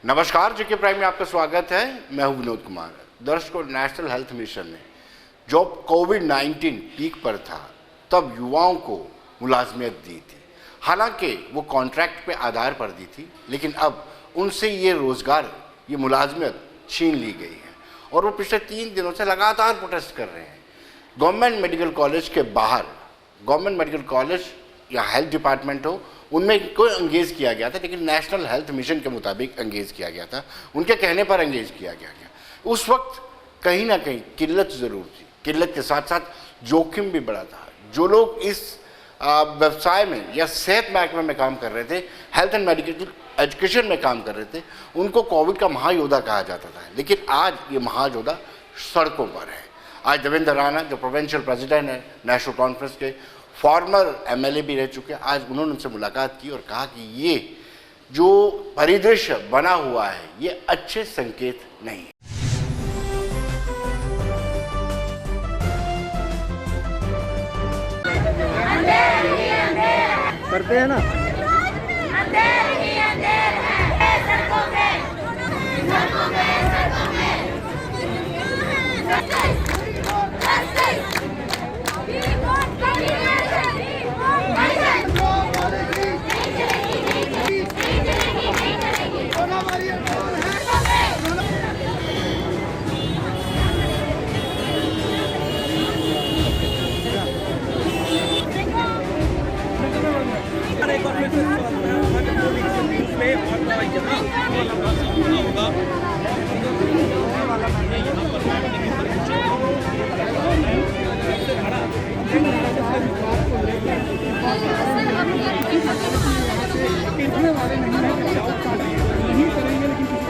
नमस्कार, GK prime में आपका स्वागत है। मैं हूं विनोद कुमार। दर्शकों, नेशनल हेल्थ मिशन ने जब कोविड-19 पीक पर था तब युवाओं को मुलाजमत दी थी। हालांकि वो कॉन्ट्रैक्ट पे आधार पर दी थी, लेकिन अब उनसे ये रोजगार, ये मुलाजमत छीन ली गई है और वो पिछले 3 दिनों से लगातार प्रोटेस्ट कर रहे हैं। गवर्नमेंट मेडिकल कॉलेज के बाहर, गवर्नमेंट मेडिकल कॉलेज या हेल्थ डिपार्टमेंट हो, उनमें इनको एंगेज किया गया था, लेकिन नेशनल हेल्थ मिशन के मुताबिक एंगेज किया गया था, उनके कहने पर एंगेज किया गया। उस वक्त कहीं ना कहीं किल्लत ज़रूर थी, किल्लत के साथ साथ जोखिम भी बड़ा था। जो लोग इस व्यवसाय में या सेहत महकमे में काम कर रहे थे, हेल्थ एंड मेडिकल एजुकेशन में काम कर रहे थे, उनको कोविड का महायोद्धा कहा जाता था, लेकिन आज ये महायोद्धा सड़कों पर है। आज देवेंद्र राणा, जो प्रोविंशियल प्रेसिडेंट है नेशनल कॉन्फ्रेंस के, फॉर्मर एमएलए भी रह चुके हैं, आज उन्होंने उनसे मुलाकात की और कहा कि ये जो परिदृश्य बना हुआ है ये अच्छे संकेत नहीं है। करते हैं ना।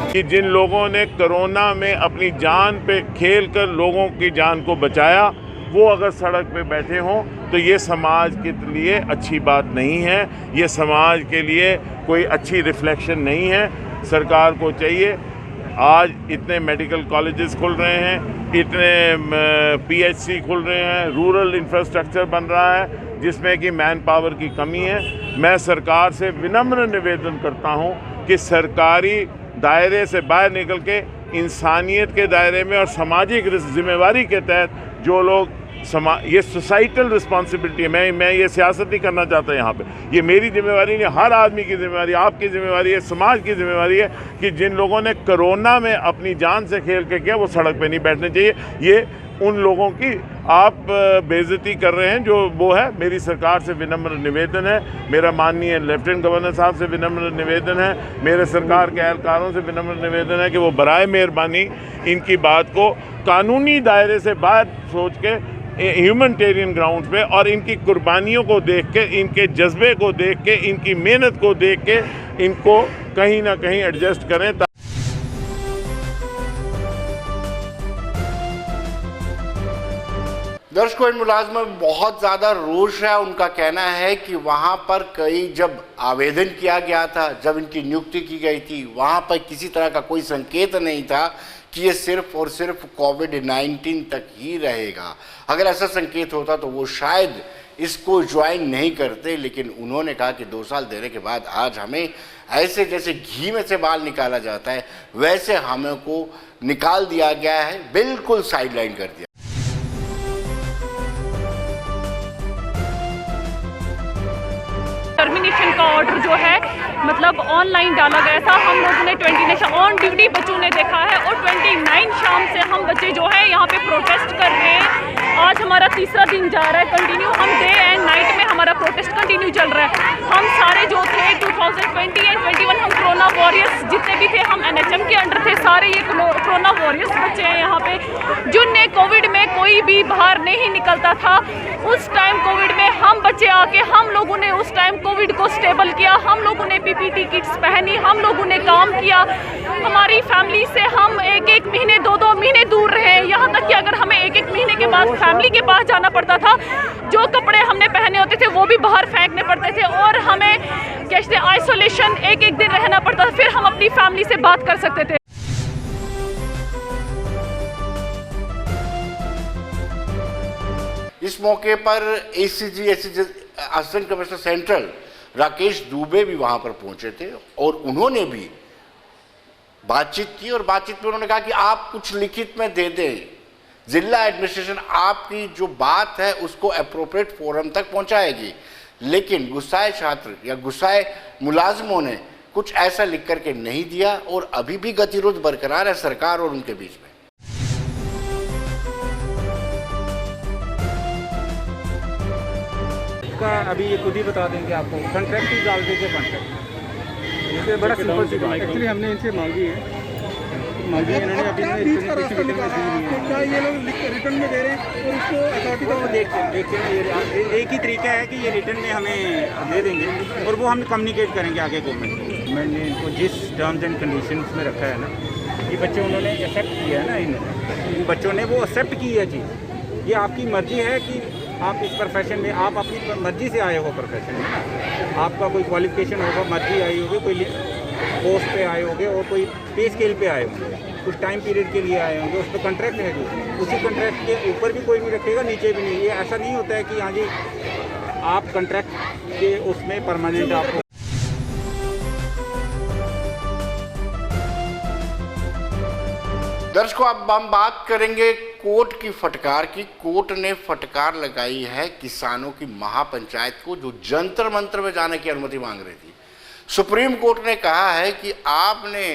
कि जिन लोगों ने कोरोना में अपनी जान पे खेल कर लोगों की जान को बचाया, वो अगर सड़क पे बैठे हों तो ये समाज के लिए अच्छी बात नहीं है, ये समाज के लिए कोई अच्छी रिफ्लेक्शन नहीं है। सरकार को चाहिए, आज इतने मेडिकल कॉलेजेस खुल रहे हैं, इतने पीएचसी खुल रहे हैं, रूरल इंफ्रास्ट्रक्चर बन रहा है जिसमें कि मैन पावर की कमी है। मैं सरकार से विनम्र निवेदन करता हूं कि सरकारी दायरे से बाहर निकल के इंसानियत के दायरे में और सामाजिक जिम्मेवारी के तहत जो लोग ये सोसाइटल रिस्पॉन्सिबिलिटी है, मैं ये सियासत नहीं करना चाहता यहाँ पे, ये मेरी जिम्मेवारी नहीं, हर आदमी की जिम्मेवारी, आपकी जिम्मेवारी है, समाज की जिम्मेवारी है कि जिन लोगों ने कोरोना में अपनी जान से खेल के किया वो सड़क पे नहीं बैठने चाहिए। ये उन लोगों की आप बेइज्जती कर रहे हैं जो वो है। मेरी सरकार से विनम्र निवेदन है, मेरा माननीय लेफ्टिनेंट गवर्नर साहब से विनम्र निवेदन है, मेरे सरकार के एहलकारों से विनम्र निवेदन है कि वो बराए मेहरबानी इनकी बात को कानूनी दायरे से बाहर सोच के ह्यूमैनिटेरियन ग्राउंड पे और इनकी कुर्बानियों को देख के, इनके जज्बे को देख के, इनकी मेहनत को देख के इनको कहीं ना कहीं एडजस्ट करें। दर्शकों, इन मुलाजमों में बहुत ज़्यादा रोष है। उनका कहना है कि वहाँ पर कई जब आवेदन किया गया था, जब इनकी नियुक्ति की गई थी, वहाँ पर किसी तरह का कोई संकेत नहीं था कि ये सिर्फ और सिर्फ कोविड-19 तक ही रहेगा। अगर ऐसा संकेत होता तो वो शायद इसको ज्वाइन नहीं करते, लेकिन उन्होंने कहा कि 2 साल देने के बाद आज हमें ऐसे जैसे घी में से बाल निकाला जाता है वैसे हमें को निकाल दिया गया है, बिल्कुल साइडलाइन कर दिया। टर्मिनेशन का ऑर्डर जो है मतलब ऑनलाइन डाला गया था। हम लोगों ने 29 ऑन ड्यूटी बच्चों ने देखा है और 29 शाम से हम बच्चे जो है यहाँ पे प्रोटेस्ट कर रहे हैं। आज हमारा तीसरा दिन जा रहा है कंटिन्यू, हम डे एंड नाइट में हमारा प्रोटेस्ट कंटिन्यू चल रहा है। हम सारे जो थे 2020 एंड 21 हम कोरोना वॉरियर्स जितने भी थे, हम एनएचएम के अंडर थे, सारे ये कोरोना वॉरियर्स बच्चे हैं यहाँ पे, जिनने कोविड में कोई भी बाहर नहीं निकलता था। उस टाइम कोविड में हम बच्चे आके हम लोगों ने उस टाइम कोविड को स्टेबल किया, हम लोगों ने पीपीटी किट्स पहनी, हम लोगों ने काम किया। हमारी फैमिली से हम 1-1 महीने 2-2 महीने दूर रहे, यहाँ तक कि अगर हमें 1-1 महीने के बाद फैमिली के पास जाना पड़ता था, जो कपड़े हमने पहने होते थे वो भी बाहर फेंकने पड़ते थे और हमें कहते आइसोलेशन 1-1 दिन रहना पड़ता था, फिर हम अपनी फैमिली से बात कर सकते थे। इस मौके पर ACG assistant commissioner central Rakesh Dubey भी वहां पर पहुंचे थे और उन्होंने भी बातचीत की और बातचीत में उन्होंने कहा कि आप कुछ लिखित में दे दें, जिला एडमिनिस्ट्रेशन आपकी जो बात है उसको अप्रोप्रिएट फोरम तक पहुंचाएगी। लेकिन गुस्साए छात्र या गुस्साए मुलाजिमों ने कुछ ऐसा लिख करके नहीं दिया और अभी भी गतिरोध बरकरार है सरकार और उनके बीच में। का अभी ये खुद ही बता देंगे आपको, कॉन्ट्रैक्ट ही डाल देंगे कॉन्ट्रैक्ट। ये बड़ा सिंपल सी बात है। एक्चुअली हमने इनसे मांगी है इन्होंने अभी रिटर्न में दी नहीं है। क्या ये लोग रिटर्न में दे रहे हैं और उसको अथॉरिटी को देखते हैं। एक ही तरीका है कि ये रिटर्न में हमें दे देंगे और वो हम कम्युनिकेट करेंगे आगे गवर्नमेंट को। गवर्नमेंट ने इनको जिस टर्म्स एंड कंडीशंस में रखा है ना, ये बच्चे उन्होंने एक्सेप्ट किया है ना, इन बच्चों ने वो एक्सेप्ट की है चीज़। ये आपकी मर्जी है कि आप इस प्रोफेशन में, आप अपनी मर्जी से आए हो प्रोफेशन में, आपका कोई क्वालिफिकेशन होगा, मर्जी आई होगी, कोई पोस्ट पे आए होंगे और कोई पे स्केल पे आए होंगे, कुछ टाइम पीरियड के लिए आए होंगे, उस पर कॉन्ट्रैक्ट है जो, उसी कॉन्ट्रैक्ट के ऊपर भी कोई नहीं रखेगा, नीचे भी नहीं। ये ऐसा नहीं होता है कि हाँ जी आप कॉन्ट्रैक्ट के उसमें परमानेंट आपको। दर्शकों, अब हम बात करेंगे कोर्ट की फटकार की। कोर्ट ने फटकार लगाई है किसानों की महापंचायत को, जो जंतर मंतर में जाने की अनुमति मांग रही थी। सुप्रीम कोर्ट ने कहा है कि आपने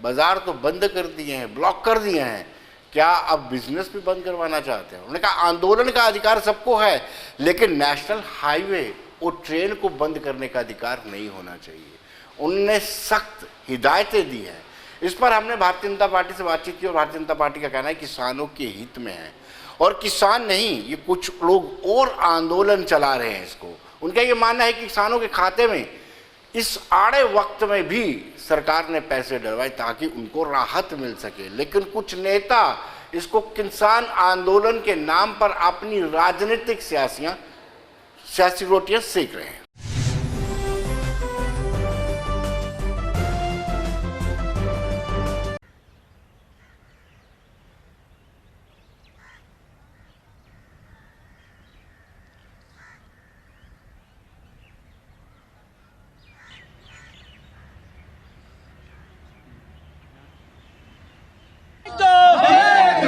बाजार तो बंद कर दिए हैं, ब्लॉक कर दिए हैं, क्या अब बिजनेस भी बंद करवाना चाहते हैं? उन्होंने कहा आंदोलन का अधिकार सबको है, लेकिन नेशनल हाईवे और ट्रेन को बंद करने का अधिकार नहीं होना चाहिए। उन्होंने सख्त हिदायतें दी हैं। इस पर हमने भारतीय जनता पार्टी से बातचीत की और भारतीय जनता पार्टी का कहना है किसानों के हित में है, और किसान नहीं, ये कुछ लोग और आंदोलन चला रहे हैं इसको। उनका ये मानना है कि किसानों के खाते में इस आड़े वक्त में भी सरकार ने पैसे डलवाए ताकि उनको राहत मिल सके। लेकिन कुछ नेता इसको किसान आंदोलन के नाम पर अपनी राजनीतिक सियासी रोटियां सेक रहे हैं।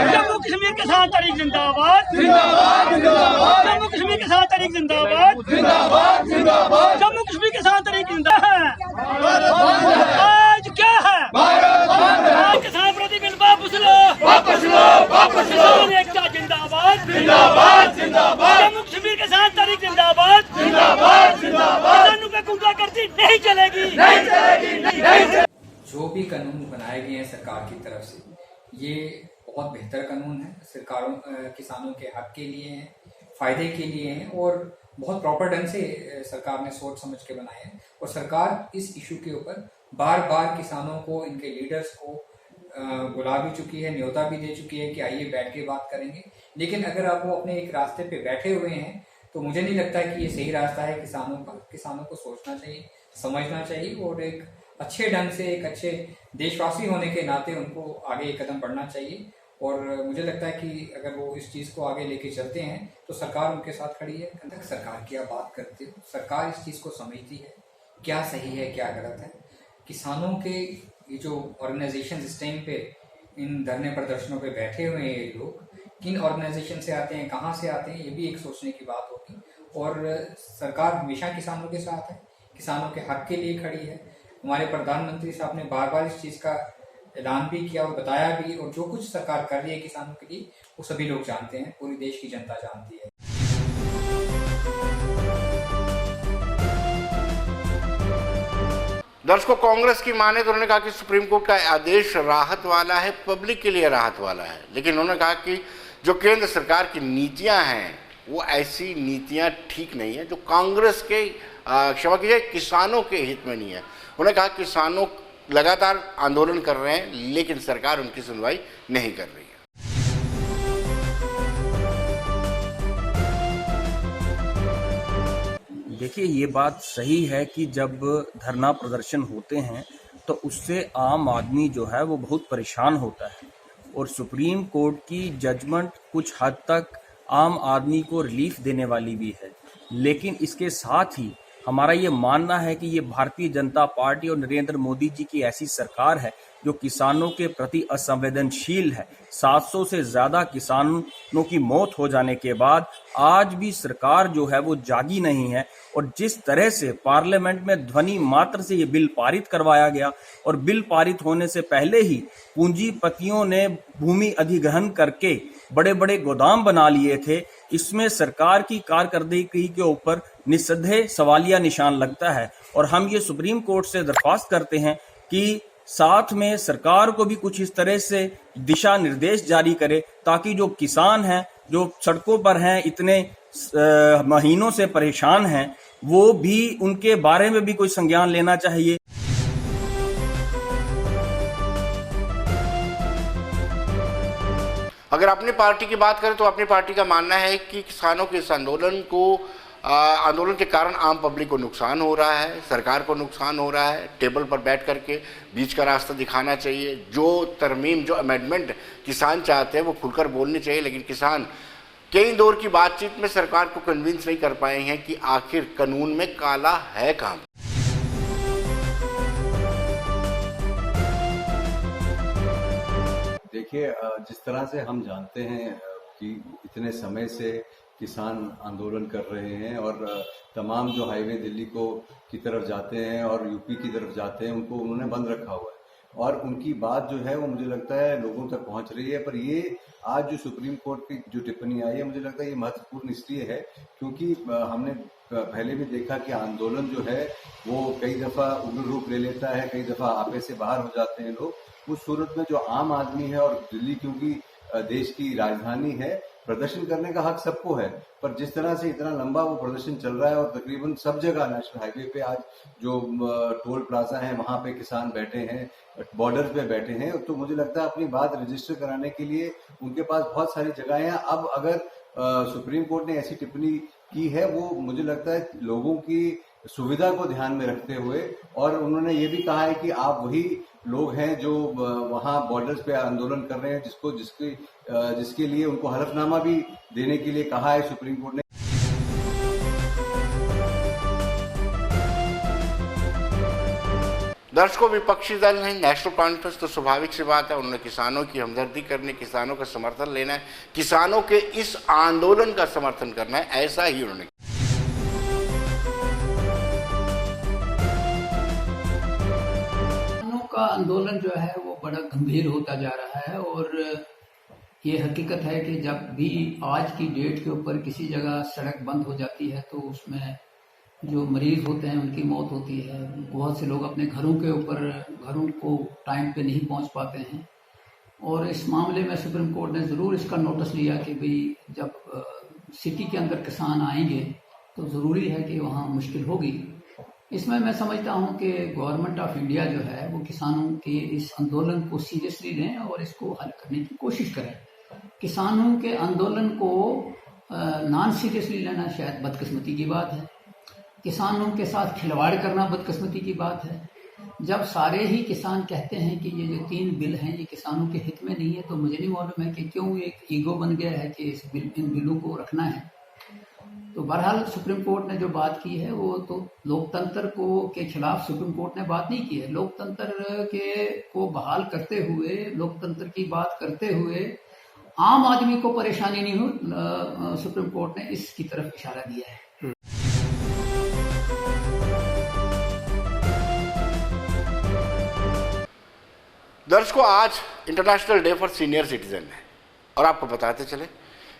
जम्मू कश्मीर किसान तहरीक जिंदाबाद, जम्मू कश्मीर किसान तहरीक जिंदाबाद, जम्मू कश्मीर किसान तहरीक जिंदाबाद। आज क्या है? किसान प्रति बिल वापस लो, वापस लो, वापस लो। एकता जिंदाबाद, जिंदाबाद, जिंदाबाद। जम्मू कश्मीर किसान तहरीक जिंदाबाद, जिंदाबाद, जिंदाबाद। किसानों पे गुंडागर्दी नहीं चलेगी, नहीं चलेगी, नहीं। जो भी कानून बनाए गए हैं सरकार की तरफ से, ये बहुत बेहतर कानून है। किसानों के हक के लिए हैं, फायदे के लिए हैं और बहुत प्रॉपर ढंग से सरकार ने सोच समझ के बनाए हैं। और सरकार इस इशू के ऊपर बार बार किसानों को, इनके लीडर्स को बुला भी चुकी है, न्योता भी दे चुकी है कि आइए बैठ के बात करेंगे। लेकिन अगर आप वो अपने एक रास्ते पे बैठे हुए हैं तो मुझे नहीं लगता कि ये सही रास्ता है किसानों का। किसानों को सोचना चाहिए, समझना चाहिए और एक अच्छे ढंग से, एक अच्छे देशवासी होने के नाते उनको आगे एक कदम बढ़ना चाहिए। और मुझे लगता है कि अगर वो इस चीज़ को आगे लेके चलते हैं तो सरकार उनके साथ खड़ी है। सरकार की आप बात करते हो, सरकार इस चीज़ को समझती है क्या सही है क्या गलत है। किसानों के ये जो ऑर्गेनाइजेशन इस टाइम पे इन धरने प्रदर्शनों पे बैठे हुए हैं, ये लोग किन ऑर्गेनाइजेशन से आते हैं, कहाँ से आते हैं, ये भी एक सोचने की बात होगी। और सरकार हमेशा किसानों के साथ है, किसानों के हक के लिए खड़ी है। हमारे प्रधानमंत्री साहब ने बार बार इस चीज़ का ऐलान भी किया और बताया भी, और जो कुछ सरकार कर रही है किसानों के लिए वो सभी लोग जानते हैं, पूरी देश की जनता जानती है। दर्शकों, कांग्रेस की माने तो उन्होंने कहा कि सुप्रीम कोर्ट का आदेश राहत वाला है, पब्लिक के लिए राहत वाला है। लेकिन उन्होंने कहा कि जो केंद्र सरकार की नीतियां हैं वो ऐसी नीतियां ठीक नहीं है जो कांग्रेस के, क्षमा कीजिए, किसानों के हित में नहीं है। उन्होंने कहा किसानों लगातार आंदोलन कर रहे हैं लेकिन सरकार उनकी सुनवाई नहीं कर रही है। देखिए, ये बात सही है कि जब धरना प्रदर्शन होते हैं तो उससे आम आदमी जो है वो बहुत परेशान होता है, और सुप्रीम कोर्ट की जजमेंट कुछ हद तक आम आदमी को रिलीफ देने वाली भी है। लेकिन इसके साथ ही हमारा ये मानना है कि ये भारतीय जनता पार्टी और नरेंद्र मोदी जी की ऐसी सरकार है जो किसानों के प्रति असंवेदनशील है। 700 से ज़्यादा किसानों की मौत हो जाने के बाद आज भी सरकार जो है वो जागी नहीं है, और जिस तरह से पार्लियामेंट में ध्वनि मात्र से ये बिल पारित करवाया गया और बिल पारित होने से पहले ही पूंजीपतियों ने भूमि अधिग्रहण करके बड़े बड़े गोदाम बना लिए थे, इसमें सरकार की कारकर्दगी के ऊपर निस्संदेह सवालिया निशान लगता है। और हम ये सुप्रीम कोर्ट से दरख्वास्त करते हैं कि साथ में सरकार को भी कुछ इस तरह से दिशा निर्देश जारी करे ताकि जो किसान हैं, जो सड़कों पर हैं, इतने महीनों से परेशान हैं, वो भी उनके बारे में भी कोई संज्ञान लेना चाहिए। अगर अपनी पार्टी की बात करें तो अपनी पार्टी का मानना है कि किसानों के इस आंदोलन के कारण आम पब्लिक को नुकसान हो रहा है, सरकार को नुकसान हो रहा है। टेबल पर बैठ करके बीच का रास्ता दिखाना चाहिए। जो तरमीम, जो अमेंडमेंट किसान चाहते हैं वो खुलकर बोलनी चाहिए, लेकिन किसान कई दौर की बातचीत में सरकार को कन्विंस नहीं कर पाए हैं कि आखिर कानून में काला है कहाँ। देखिए, जिस तरह से हम जानते हैं कि इतने समय से किसान आंदोलन कर रहे हैं और तमाम जो हाईवे दिल्ली की तरफ जाते हैं और यूपी की तरफ जाते हैं उनको उन्होंने बंद रखा हुआ है, और उनकी बात जो है वो मुझे लगता है लोगों तक पहुंच रही है। पर ये आज जो सुप्रीम कोर्ट की जो टिप्पणी आई है, मुझे लगता है ये महत्वपूर्ण इसलिए है क्योंकि हमने पहले भी देखा कि आंदोलन जो है वो कई दफा उग्र रूप ले लेता है, कई दफा आपे से बाहर हो जाते हैं लोग। उस सूरत में जो आम आदमी है, और दिल्ली क्योंकि देश की राजधानी है, प्रदर्शन करने का हक सबको है, पर जिस तरह से इतना लंबा वो प्रदर्शन चल रहा है और तकरीबन सब जगह नेशनल हाईवे पे आज जो टोल प्लाजा है वहां पे किसान बैठे हैं, बॉर्डर पे बैठे हैं, तो मुझे लगता है अपनी बात रजिस्टर कराने के लिए उनके पास बहुत सारी जगहें हैं। अब अगर सुप्रीम कोर्ट ने ऐसी टिप्पणी की है, वो मुझे लगता है लोगों की सुविधा को ध्यान में रखते हुए, और उन्होंने ये भी कहा है कि आप वही लोग हैं जो वहां बॉर्डर्स पे आंदोलन कर रहे हैं, जिसके लिए उनको हलफनामा भी देने के लिए कहा है सुप्रीम कोर्ट ने। दर्शकों, विपक्षी दल है नेशनल कॉन्फ्रेंस, तो स्वाभाविक सी बात है उन्होंने किसानों की हमदर्दी करनी, किसानों का समर्थन लेना है, किसानों के इस आंदोलन का समर्थन करना है, ऐसा ही उन्होंने का आंदोलन जो है वो बड़ा गंभीर होता जा रहा है। और ये हकीकत है कि जब भी आज की डेट के ऊपर किसी जगह सड़क बंद हो जाती है तो उसमें जो मरीज होते हैं उनकी मौत होती है। बहुत से लोग अपने घरों को टाइम पे नहीं पहुंच पाते हैं, और इस मामले में सुप्रीम कोर्ट ने ज़रूर इसका नोटिस लिया कि भाई जब सिटी के अंदर किसान आएंगे तो ज़रूरी है कि वहाँ मुश्किल होगी। इसमें मैं समझता हूं कि गवर्नमेंट ऑफ इंडिया जो है वो किसानों के इस आंदोलन को सीरियसली लें और इसको हल करने की कोशिश करें। किसानों के आंदोलन को नॉन सीरियसली लेना शायद बदकिस्मती की बात है। किसानों के साथ खिलवाड़ करना बदकिस्मती की बात है। जब सारे ही किसान कहते हैं कि ये जो 3 बिल हैं ये किसानों के हित में नहीं है, तो मुझे नहीं मालूम है कि क्यों एक ईगो बन गया है कि इन बिलों को रखना है। तो बहरहाल सुप्रीम कोर्ट ने जो बात की है वो तो लोकतंत्र के खिलाफ सुप्रीम कोर्ट ने बात नहीं की है। लोकतंत्र को बहाल करते हुए, लोकतंत्र की बात करते हुए आम आदमी को परेशानी नहीं हो, सुप्रीम कोर्ट ने इसकी तरफ इशारा दिया है। दर्शकों, आज international day for senior citizen है, और आपको बताते चले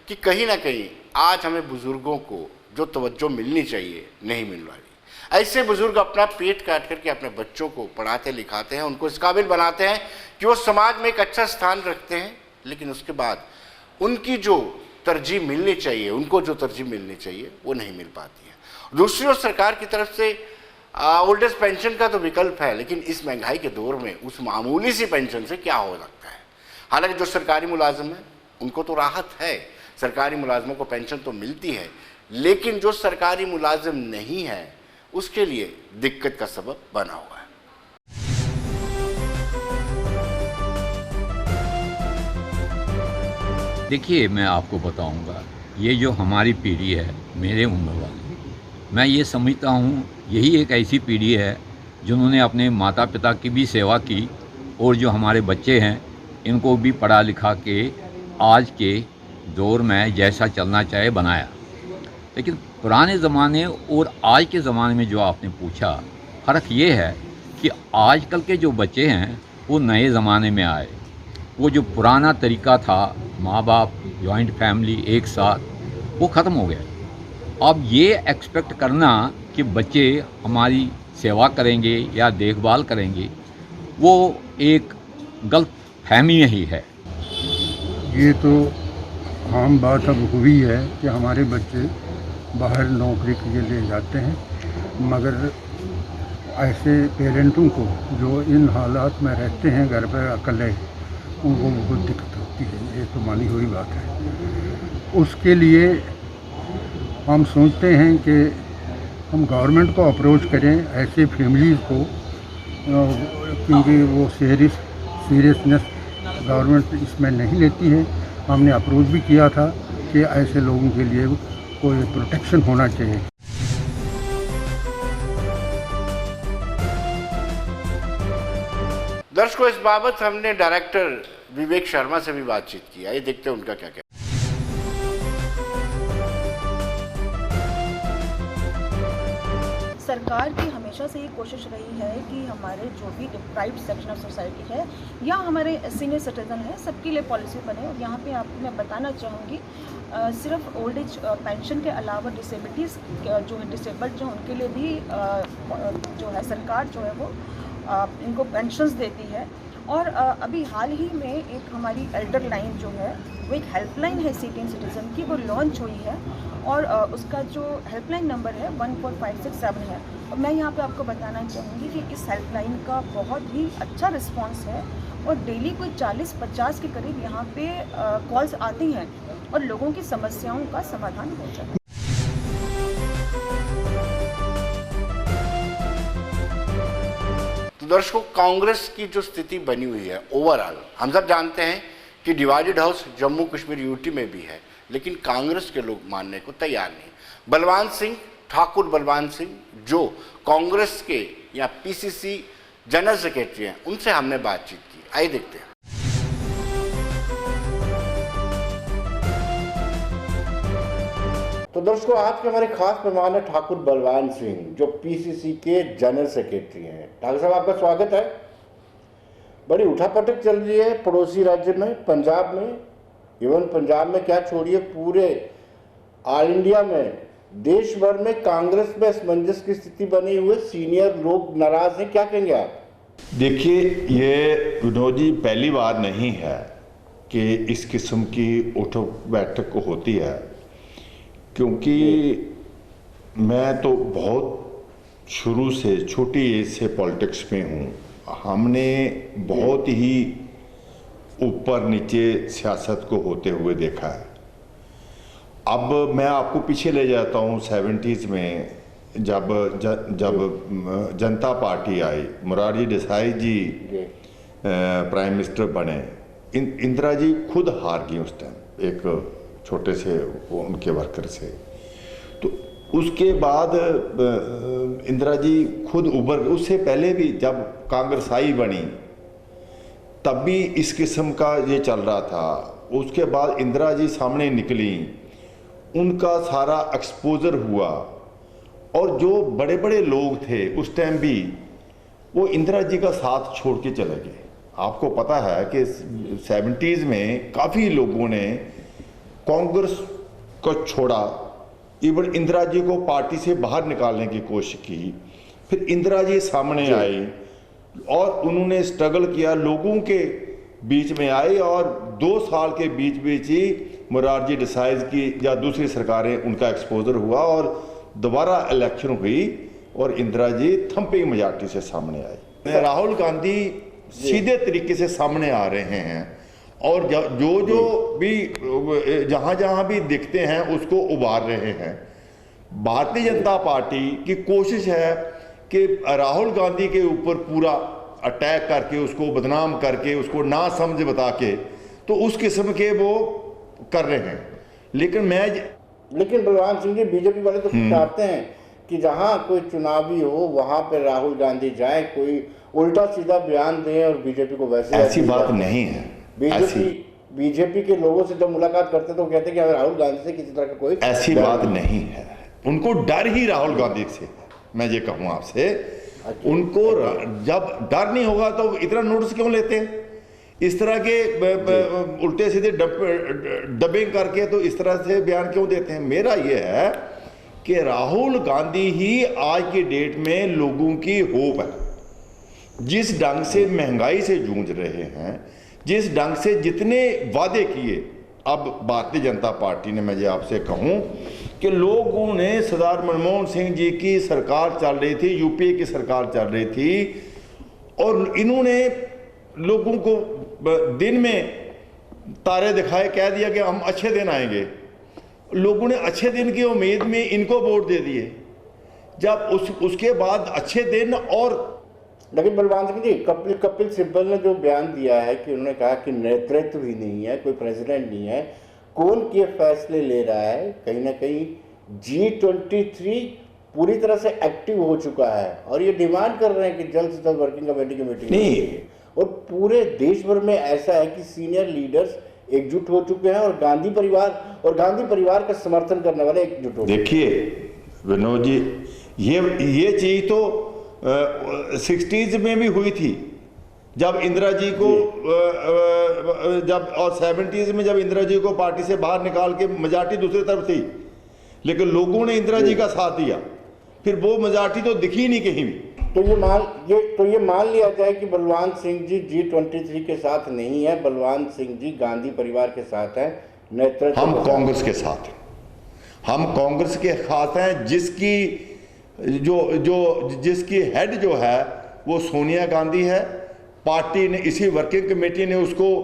कि कहीं ना कहीं आज हमें बुजुर्गों को जो तवज्जो मिलनी चाहिए नहीं मिल रही। ऐसे बुजुर्ग अपना पेट काट करके अपने बच्चों को पढ़ाते लिखाते हैं, उनको इस काबिल बनाते हैं कि वो समाज में एक अच्छा स्थान रखते हैं, लेकिन उसके बाद उनकी जो तरजीह मिलनी चाहिए, उनको जो तरजीह मिलनी चाहिए वो नहीं मिल पाती है। दूसरी ओर सरकार की तरफ से ओल्ड एज पेंशन का तो विकल्प है, लेकिन इस महंगाई के दौर में उस मामूली सी पेंशन से क्या हो सकता है। हालांकि जो सरकारी मुलाजिम है उनको तो राहत है, सरकारी मुलाजमों को पेंशन तो मिलती है, लेकिन जो सरकारी मुलाजिम नहीं है उसके लिए दिक्कत का सबब बना हुआ है। देखिए, मैं आपको बताऊंगा, ये जो हमारी पीढ़ी है, मेरे उम्र वाली, मैं ये समझता हूँ यही एक ऐसी पीढ़ी है जिन्होंने अपने माता पिता की भी सेवा की और जो हमारे बच्चे हैं इनको भी पढ़ा लिखा के आज के दौर में जैसा चलना चाहे बनाया। लेकिन पुराने ज़माने और आज के ज़माने में जो आपने पूछा, फ़र्क ये है कि आजकल के जो बच्चे हैं वो नए ज़माने में आए। वो जो पुराना तरीका था, माँ बाप जॉइंट फैमिली एक साथ, वो ख़त्म हो गया। अब ये एक्सपेक्ट करना कि बच्चे हमारी सेवा करेंगे या देखभाल करेंगे, वो एक गलत फहमी ही है। ये तो आम बात अब हुई है कि हमारे बच्चे बाहर नौकरी के लिए जाते हैं, मगर ऐसे पेरेंटों को जो इन हालात में रहते हैं घर पर अकेले, उनको बहुत दिक्कत होती है। ये तो मानी हुई बात है। उसके लिए हम सोचते हैं कि हम गवर्नमेंट को अप्रोच करें ऐसे फैमिलीज़ को, क्योंकि वो सीरियसनेस गवर्नमेंट इसमें नहीं लेती है। हमने अप्रोच भी किया था कि ऐसे लोगों के लिए कोई प्रोटेक्शन होना चाहिए। दर्शकों, इस बाबत हमने डायरेक्टर विवेक शर्मा से भी बातचीत की। आइए देखते हैं उनका क्या कहना। सरकार की हमेशा से ये कोशिश रही है कि हमारे जो भी डिप्राइव्ड सेक्शन ऑफ सोसाइटी है या हमारे सीनियर सिटीजन है, सबके लिए पॉलिसी बने। और यहाँ पे आपको मैं बताना चाहूँगी, सिर्फ ओल्ड एज पेंशन के अलावा डिसेबिलिटीज़ जो है, डिसेबल्ड जो उनके लिए भी जो है सरकार जो है वो इनको पेंशन्स देती है। और अभी हाल ही में एक हमारी एल्डर लाइन जो है वो एक हेल्पलाइन है सीनियर सिटीज़न की, वो लॉन्च हुई है और उसका जो हेल्पलाइन नंबर है 14567 है। और मैं यहाँ पे आपको बताना चाहूँगी कि इस हेल्पलाइन का बहुत ही अच्छा रिस्पांस है और डेली कोई 40-50 के करीब यहाँ पे कॉल्स आती हैं और लोगों की समस्याओं का समाधान हो जाता है। तो दर्शकों, कांग्रेस की जो स्थिति बनी हुई है ओवरऑल, हम सब जानते हैं कि divided house Jammu Kashmir UT में भी है, लेकिन कांग्रेस के लोग मानने को तैयार नहीं। बलवान सिंह, ठाकुर बलवान सिंह, जो कांग्रेस के या पीसीसी जनरल सेक्रेटरी हैं, उनसे हमने बातचीत की। आइए देखते हैं। तो दर्शकों, आज के हमारे खास मेहमान है ठाकुर बलवान सिंह, जो पीसीसी के जनरल सेक्रेटरी हैं। ठाकुर साहब, आपका स्वागत है। बड़ी उठापटक चल रही है पड़ोसी राज्य में, पंजाब में। इवन पंजाब में क्या छोड़िए, पूरे ऑल इंडिया में, देश भर में कांग्रेस में असमंजस की स्थिति बनी हुई है। सीनियर लोग नाराज हैं, क्या कहेंगे आप? देखिए, ये विनोद जी पहली बार नहीं है कि इस किस्म की उठक बैठक होती है, क्योंकि मैं तो बहुत शुरू से, छोटी एज से पॉलिटिक्स में हूँ। हमने बहुत ही ऊपर नीचे सियासत को होते हुए देखा है। अब मैं आपको पीछे ले जाता हूँ 70s में, जब जनता पार्टी आई, मोरारजी देसाई जी प्राइम मिनिस्टर बने, इंदिरा जी खुद हार गई उस टाइम एक छोटे से उनके वर्कर से। तो उसके बाद इंदिरा जी खुद उभर, उससे पहले भी जब कांग्रेस आई बनी तब भी इस किस्म का ये चल रहा था। उसके बाद इंदिरा जी सामने निकली, उनका सारा एक्सपोजर हुआ और जो बड़े बड़े लोग थे उस टाइम भी, वो इंदिरा जी का साथ छोड़ के चले गए। आपको पता है कि 70s में काफ़ी लोगों ने कांग्रेस को छोड़ा, इवन इंदिरा जी को पार्टी से बाहर निकालने की कोशिश की। फिर इंदिरा जी सामने आई और उन्होंने स्ट्रगल किया, लोगों के बीच में आए और 2 साल के बीच ही मोरारजी देसाई की या दूसरी सरकारें, उनका एक्सपोजर हुआ और दोबारा इलेक्शन हुई और इंदिरा जी थम्पिंग मेजॉरिटी से सामने आई। राहुल गांधी सीधे तरीके से सामने आ रहे हैं और जो भी जहाँ भी दिखते हैं उसको उबार रहे हैं। भारतीय जनता पार्टी की कोशिश है कि राहुल गांधी के ऊपर पूरा अटैक करके, उसको बदनाम करके, उसको ना समझ बता के, तो उस किस्म के वो कर रहे हैं। लेकिन बलवान सिंह जी, बीजेपी वाले तो चाहते हैं कि जहां कोई चुनावी हो वहां पे राहुल गांधी जाए, कोई उल्टा सीधा बयान दें और बीजेपी को वैसे ऐसी बात नहीं है। बीजेपी के लोगों से जब मुलाकात करते तो कहते हैं कि राहुल गांधी से किसी तरह का कोई ऐसी बात नहीं है। उनको डर ही राहुल गांधी से, मैं ये कहूँ आपसे, उनको जब डर नहीं होगा तो इतना नोटिस क्यों लेते हैं? इस तरह के उल्टे सीधे डबिंग करके तो इस तरह से बयान क्यों देते हैं? मेरा ये है कि राहुल गांधी ही आज की डेट में लोगों की होप है। जिस ढंग से महंगाई से जूझ रहे हैं, जिस ढंग से जितने वादे किए, अब भारतीय जनता पार्टी ने, मैं ये आपसे कहूं कि लोगों ने सरदार मनमोहन सिंह जी की सरकार चल रही थी, यूपीए की सरकार चल रही थी, और इन्होंने लोगों को दिन में तारे दिखाए, कह दिया कि हम अच्छे दिन आएंगे। लोगों ने अच्छे दिन की उम्मीद में इनको वोट दे दिए। जब उसके बाद अच्छे दिन, और लेकिन बलवान सिंह जी, कपिल सिब्बल ने जो बयान दिया है कि उन्होंने कहा कि नेतृत्व भी नहीं है, कोई प्रेसिडेंट नहीं है, कौन के फैसले ले रहा है? कहीं ना कहीं G23 पूरी तरह से एक्टिव हो चुका है और ये डिमांड कर रहे हैं कि जल्द से जल्द वर्किंग कमेटी की मीटिंग नहीं। और पूरे देश भर में ऐसा है कि सीनियर लीडर्स एकजुट हो चुके हैं और गांधी परिवार का समर्थन करने वाले एकजुट हो चुके हैं। देखिए विनोद जी, ये चीज तो 60s में भी हुई थी, जब इंदिरा जी को और 70s में जब इंदिरा जी को पार्टी से बाहर निकाल के मेजॉरिटी दूसरी तरफ थी, लेकिन लोगों ने इंदिरा जी का साथ दिया, फिर वो मेजॉरिटी तो दिखी नहीं कहीं भी। तो ये मान लिया जाए कि बलवान सिंह जी G23 के साथ नहीं है, बलवान सिंह जी गांधी परिवार के साथ हैं, नेतृत्व हम कांग्रेस के साथ हैं, हम कांग्रेस के साथ हैं, जिसकी हेड जो है वो सोनिया गांधी है। पार्टी ने, इसी वर्किंग कमेटी ने उसको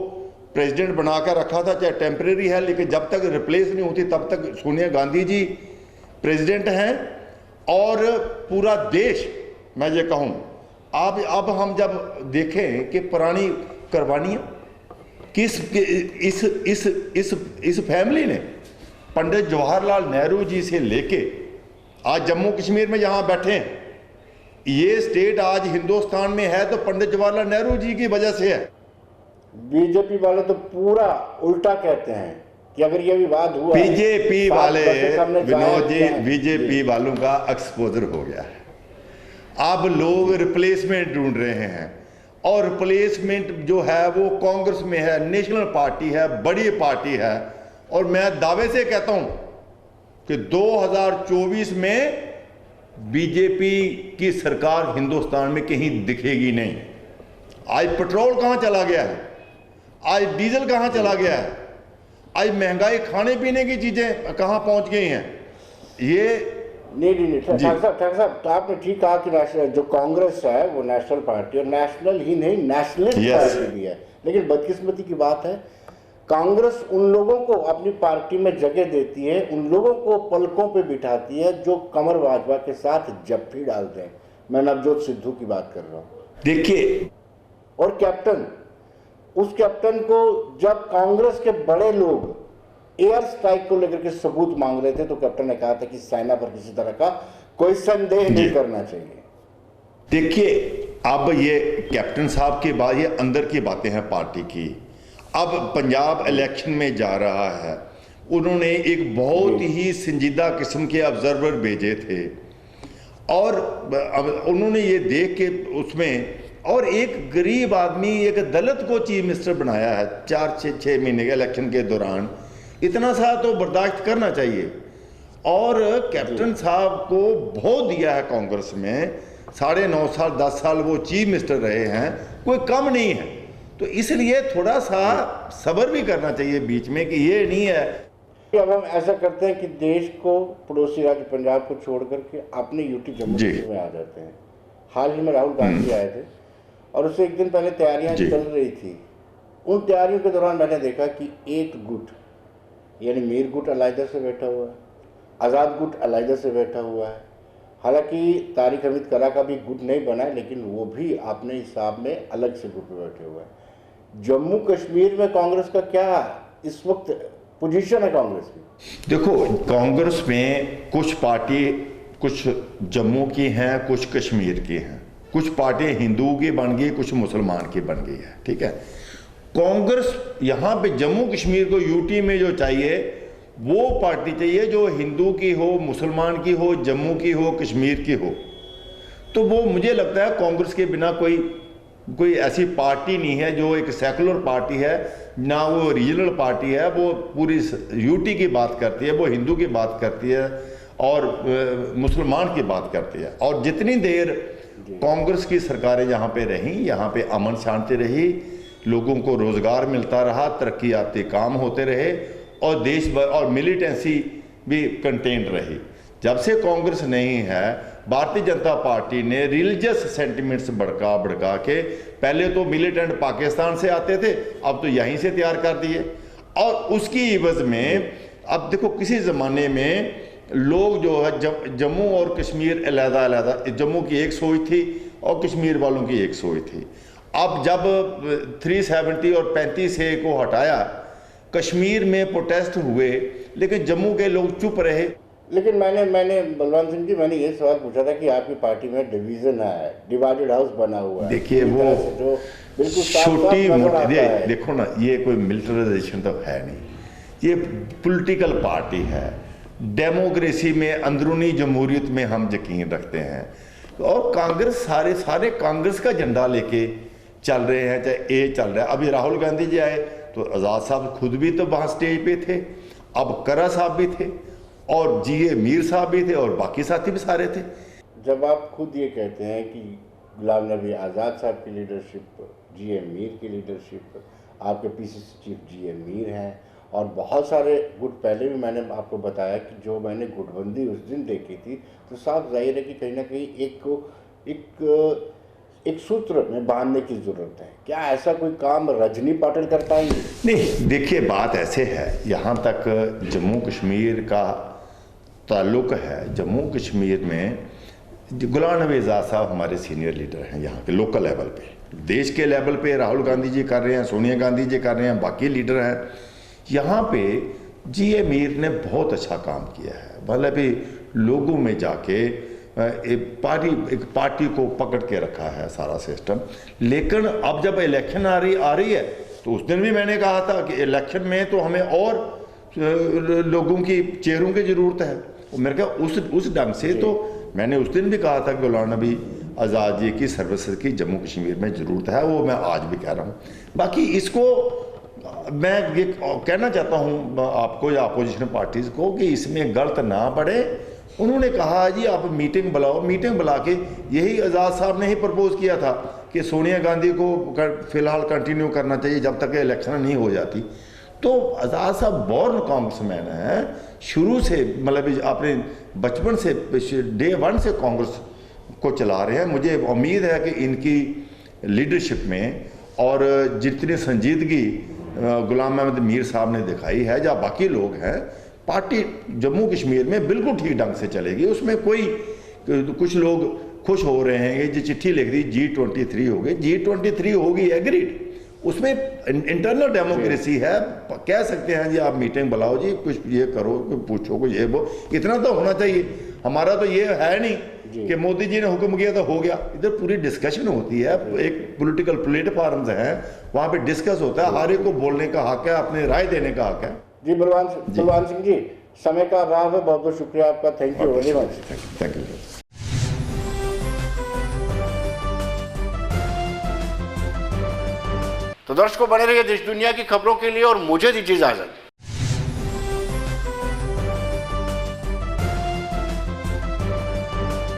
प्रेसिडेंट बनाकर रखा था, चाहे टेम्परेरी है, लेकिन जब तक रिप्लेस नहीं होती तब तक सोनिया गांधी जी प्रेसिडेंट हैं। और पूरा देश, मैं ये कहूँ, अब हम जब देखें कि पुरानी कुर्बानियाँ इस फैमिली ने पंडित जवाहरलाल नेहरू जी से लेके आज जम्मू कश्मीर में यहाँ बैठे हैं, ये स्टेट आज हिंदुस्तान में है तो पंडित जवाहरलाल नेहरू जी की वजह से है। बीजेपी वाले तो पूरा उल्टा कहते हैं कि अगर ये विवाद हुआ, बीजेपी वाले, विनोद जी, बीजेपी वालों का एक्सपोजर हो गया है। अब लोग रिप्लेसमेंट ढूंढ रहे हैं, और रिप्लेसमेंट जो है वो कांग्रेस में है, नेशनल पार्टी है, बड़ी पार्टी है। और मैं दावे से कहता हूं कि 2024 में बीजेपी की सरकार हिंदुस्तान में कहीं दिखेगी नहीं। आज पेट्रोल कहां चला गया है, आज डीजल कहां चला गया है, आज महंगाई, खाने पीने की चीजें कहां पहुंच गई हैं। ये नहीं ठाकुर साहब, तो आपने ठीक कहा कि जो कांग्रेस है वो नेशनल पार्टी, और नेशनल ही नहीं नेशनलिस्ट पार्टी भी है। लेकिन बदकिस्मती की बात है, कांग्रेस उन लोगों को अपनी पार्टी में जगह देती है, उन लोगों को पलकों पे बिठाती है जो कमर बाजवा के साथ जप्फी डालते हैं। मैं नवजोत सिद्धू की बात कर रहा हूँ, देखिए। और कैप्टन, उस कैप्टन को जब कांग्रेस के बड़े लोग एयर स्ट्राइक को लेकर के सबूत मांग रहे थे तो कैप्टन ने कहा था कि सेना पर किसी तरह का कोई संदेह नहीं करना चाहिए। देखिए, अब ये कैप्टन साहब के बाद, ये अंदर की बातें हैं पार्टी की। अब पंजाब इलेक्शन में जा रहा है, उन्होंने एक बहुत ही संजीदा किस्म के ऑब्जर्वर भेजे थे, और उन्होंने ये देख के उसमें, और एक गरीब आदमी, एक दलित को चीफ मिनिस्टर बनाया है 4-6 महीने के इलेक्शन के दौरान, इतना सा तो बर्दाश्त करना चाहिए। और कैप्टन साहब को बहुत दिया है कांग्रेस में, 9.5 साल 10 साल वो चीफ मिनिस्टर रहे हैं, कोई कम नहीं है। तो इसलिए थोड़ा सा सब्र भी करना चाहिए बीच में, कि ये नहीं है कि अब हम ऐसा करते हैं कि देश को, पड़ोसी राज्य पंजाब को छोड़ करके अपने यूटी जम्मू कश्मीर में आ जाते हैं। हाल ही में राहुल गांधी आए थे और उससे एक दिन पहले तैयारियां चल रही थी। उन तैयारियों के दौरान मैंने देखा कि एक गुट, यानी मीर गुट अलहदा से बैठा हुआ है, आज़ाद गुट अलहदा से बैठा हुआ है। हालांकि तारिक हमीद करा का भी गुट नहीं बना है, लेकिन वो भी अपने हिसाब में अलग से गुट में बैठे हुए हैं। जम्मू कश्मीर में कांग्रेस का क्या इस वक्त पोजीशन है कांग्रेस की? देखो, कांग्रेस में कुछ पार्टी कुछ जम्मू की हैं, कुछ कश्मीर की हैं, कुछ पार्टियां हिंदुओं की बन गई, कुछ मुसलमान की बन गई है। ठीक है, कांग्रेस यहाँ पे जम्मू कश्मीर को यूटी में जो चाहिए वो पार्टी चाहिए जो हिंदू की हो, मुसलमान की हो, जम्मू की हो, कश्मीर की हो। तो वो मुझे लगता है कांग्रेस के बिना कोई ऐसी पार्टी नहीं है जो एक सेकुलर पार्टी है, ना वो रीजनल पार्टी है, वो पूरी यूटी की बात करती है, वो हिंदू की बात करती है और मुसलमान की बात करती है। और जितनी देर कांग्रेस की सरकारें यहाँ पे रहीं, यहाँ पे अमन शांति रही, लोगों को रोजगार मिलता रहा, तरक्याती काम होते रहे और देश भर और मिलिटेंसी भी कंटेन रही। जब से कांग्रेस नहीं है, भारतीय जनता पार्टी ने रिलीजियस सेंटिमेंट्स भड़का के, पहले तो मिलिटेंट पाकिस्तान से आते थे, अब तो यहीं से तैयार कर दिए। और उसकी इवज में अब देखो, किसी ज़माने में लोग जो है जम्मू और कश्मीर अलग-अलग, जम्मू की एक सोच थी और कश्मीर वालों की एक सोच थी। अब जब 370 और 35A को हटाया, कश्मीर में प्रोटेस्ट हुए, लेकिन जम्मू के लोग चुप रहे। लेकिन मैंने बलवंत सिंह जी, मैंने ये सवाल पूछा था कि आपकी पार्टी में डिवीजन है, डिवाइडेड हाउस बना हुआ है। देखिए वो बिल्कुल छोटी मोटी देखो ना, ये कोई मिलिटराइजेशन तो है नहीं, ये पॉलिटिकल पार्टी है। डेमोक्रेसी में, अंदरूनी जमहूरियत में हम यकीन रखते हैं और कांग्रेस सारे कांग्रेस का झंडा लेके चल रहे हैं, चाहे ये चल रहा है। अभी राहुल गांधी जी आए तो आज़ाद साहब खुद भी तो वहाँ स्टेज पे थे, अब करा साहब भी थे और जीए मीर साहब भी थे और बाकी साथी भी सारे थे। जब आप खुद ये कहते हैं कि गुलाम नबी आज़ाद साहब की लीडरशिप, जीए मीर की लीडरशिप, आपके पीसीसी चीफ जीए मीर हैं और बहुत सारे गुट, पहले भी मैंने आपको बताया कि जो मैंने गुटबंदी उस दिन देखी थी, तो साफ जाहिर है कि कहीं ना कहीं एक सूत्र में बांधने की ज़रूरत है। क्या ऐसा कोई काम रजनी पाटिल कर पाएंगे? नहीं, देखिए बात ऐसे है, यहाँ तक जम्मू कश्मीर का ताल्लुक है। जम्मू कश्मीर में गुलाम नबी आज़ाद साहब हमारे सीनियर लीडर हैं यहाँ के लोकल लेवल पे। देश के लेवल पे राहुल गांधी जी कर रहे हैं, सोनिया गांधी जी कर रहे हैं, बाकी लीडर हैं। यहाँ पे जीए मीर ने बहुत अच्छा काम किया है, मतलब भी लोगों में जाके एक पार्टी को पकड़ के रखा है सारा सिस्टम। लेकिन अब जब इलेक्शन आ रही है तो उस दिन भी मैंने कहा था कि इलेक्शन में तो हमें और लोगों की चेहरों की ज़रूरत है। मेरे ख्याल उस ढंग से तो मैंने उस दिन भी कहा था कि गुलाम नबी आज़ाद जी की सर्विसेज की जम्मू कश्मीर में ज़रूरत है, वो मैं आज भी कह रहा हूँ। बाकी इसको मैं ये कहना चाहता हूँ आपको या अपोजिशन पार्टीज़ को कि इसमें गलत ना पड़े। उन्होंने कहा जी आप मीटिंग बुलाओ, मीटिंग बुला के यही आज़ाद साहब ने ही प्रपोज किया था कि सोनिया गांधी को फिलहाल कंटिन्यू करना चाहिए जब तक इलेक्शन नहीं हो जाती। तो आज़ाद साहब बॉर्न कांग्रेसमैन हैं, शुरू से, मतलब अपने बचपन से, डे 1 से कांग्रेस को चला रहे हैं। मुझे उम्मीद है कि इनकी लीडरशिप में और जितनी संजीदगी गुलाम अहमद मीर साहब ने दिखाई है, या बाकी लोग हैं, पार्टी जम्मू कश्मीर में बिल्कुल ठीक ढंग से चलेगी। उसमें कुछ लोग खुश हो रहे हैं, ये जो चिट्ठी लिख दी G23 हो गई, G23 होगी एग्रीड, उसमें इंटरनल डेमोक्रेसी है। कह सकते हैं जी आप मीटिंग बुलाओ जी, कुछ ये करो, कुछ पूछो, कुछ ये वो, इतना तो होना चाहिए। हमारा तो ये है नहीं कि मोदी जी ने हुक्म किया तो हो गया। इधर पूरी डिस्कशन होती है, एक पॉलिटिकल प्लेटफॉर्म्स हैं, वहाँ पे डिस्कस होता है, हर एक को बोलने का हक है, अपनी राय देने का हक है। जी बलवान सिंह जी, समय का अभाव है, बहुत बहुत शुक्रिया आपका, thank you very much. Thank you. तो दर्शकों बने रहिए देश दुनिया की खबरों के लिए और मुझे दीजिए इजाजत।